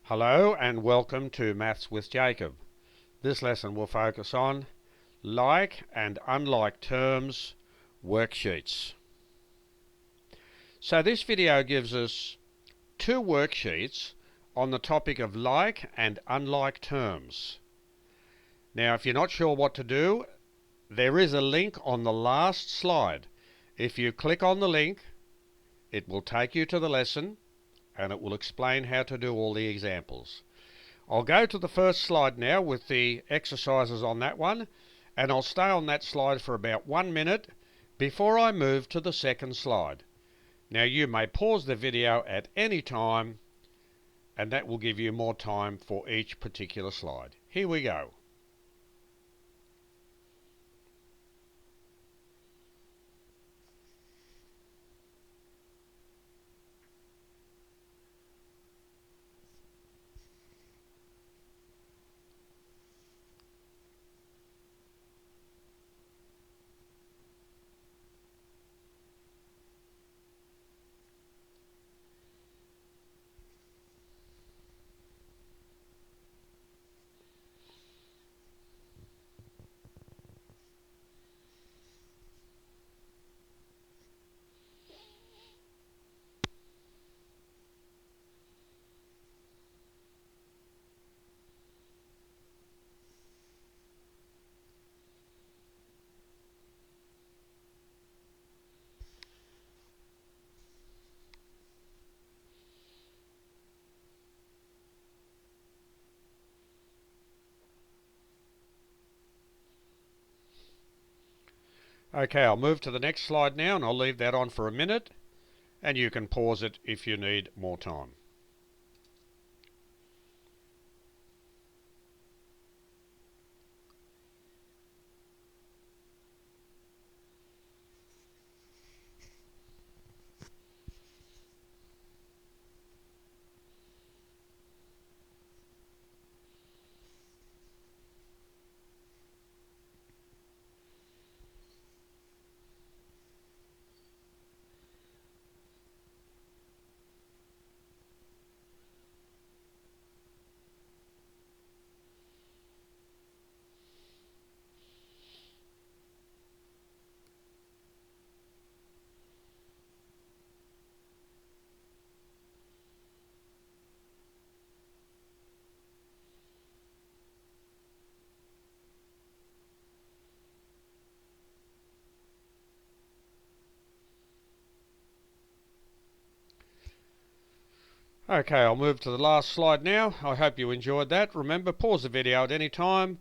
Hello and welcome to Maths with Jacob. This lesson will focus on like and unlike terms worksheets. So this video gives us two worksheets on the topic of like and unlike terms. Now, if you're not sure what to do, there is a link on the last slide. If you click on the link, it will take you to the lesson and it will explain how to do all the examples. I'll go to the first slide now with the exercises on that one, and I'll stay on that slide for about 1 minute before I move to the second slide. Now you may pause the video at any time, and that will give you more time for each particular slide. Here we go. Okay, I'll move to the next slide now, and I'll leave that on for a minute, and you can pause it if you need more time. Okay, I'll move to the last slide now. I hope you enjoyed that. Remember, pause the video at any time,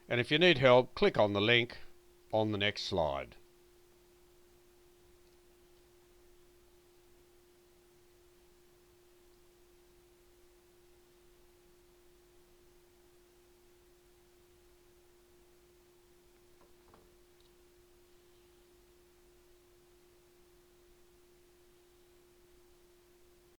and if you need help, click on the link on the next slide.